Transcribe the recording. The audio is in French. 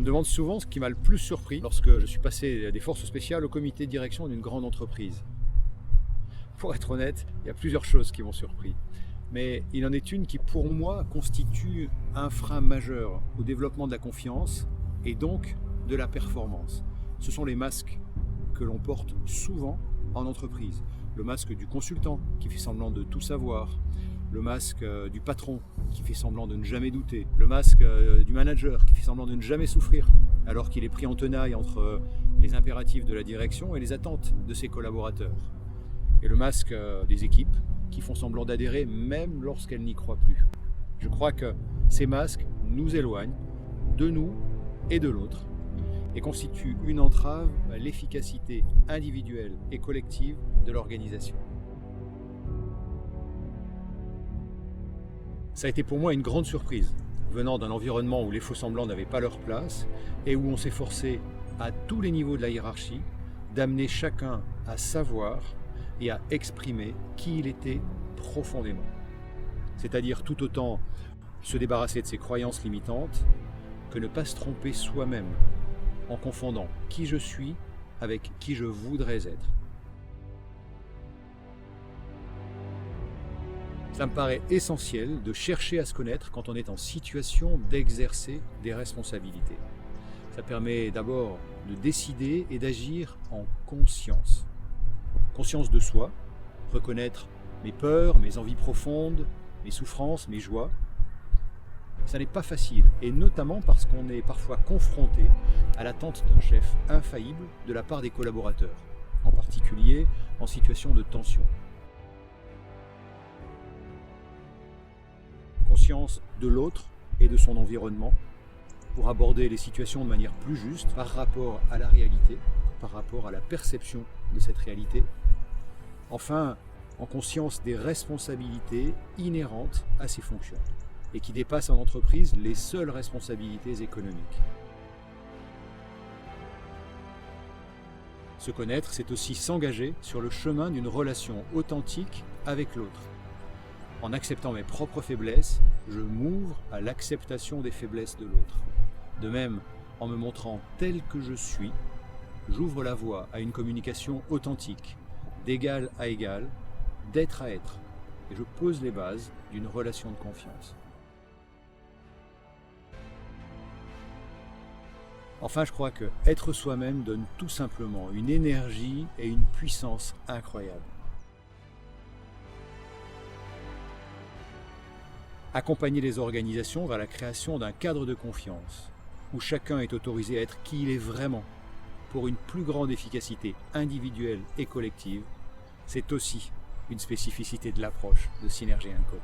demande souvent ce qui m'a le plus surpris lorsque je suis passé des forces spéciales au comité de direction d'une grande entreprise. Pour être honnête, il y a plusieurs choses qui m'ont surpris. Mais il en est une qui, pour moi, constitue un frein majeur au développement de la confiance et donc de la performance. Ce sont les masques que l'on porte souvent en entreprise. Le masque du consultant qui fait semblant de tout savoir, le masque du patron qui fait semblant de ne jamais douter, le masque du manager qui fait semblant de ne jamais souffrir, alors qu'il est pris en tenaille entre les impératifs de la direction et les attentes de ses collaborateurs. Et le masque des équipes qui font semblant d'adhérer même lorsqu'elles n'y croient plus. Je crois que ces masques nous éloignent de nous et de l'autre et constituent une entrave à l'efficacité individuelle et collective de l'organisation. Ça a été pour moi une grande surprise, venant d'un environnement où les faux-semblants n'avaient pas leur place et où on s'est forcé, à tous les niveaux de la hiérarchie, d'amener chacun à savoir et à exprimer qui il était profondément. C'est-à-dire tout autant se débarrasser de ses croyances limitantes que ne pas se tromper soi-même en confondant qui je suis avec qui je voudrais être. Ça me paraît essentiel de chercher à se connaître quand on est en situation d'exercer des responsabilités. Ça permet d'abord de décider et d'agir en conscience. Conscience de soi, reconnaître mes peurs, mes envies profondes, mes souffrances, mes joies. Ça n'est pas facile, et notamment parce qu'on est parfois confronté à l'attente d'un chef infaillible de la part des collaborateurs, en particulier en situation de tension. Conscience de l'autre et de son environnement pour aborder les situations de manière plus juste par rapport à la réalité, par rapport à la perception de cette réalité. Enfin, en conscience des responsabilités inhérentes à ces fonctions et qui dépassent en entreprise les seules responsabilités économiques. Se connaître, c'est aussi s'engager sur le chemin d'une relation authentique avec l'autre. En acceptant mes propres faiblesses, je m'ouvre à l'acceptation des faiblesses de l'autre. De même, en me montrant tel que je suis, j'ouvre la voie à une communication authentique, d'égal à égal, d'être à être, et je pose les bases d'une relation de confiance. Enfin, je crois que être soi-même donne tout simplement une énergie et une puissance incroyables. Accompagner les organisations vers la création d'un cadre de confiance, où chacun est autorisé à être qui il est vraiment, pour une plus grande efficacité individuelle et collective, c'est aussi une spécificité de l'approche de Synergy & Co.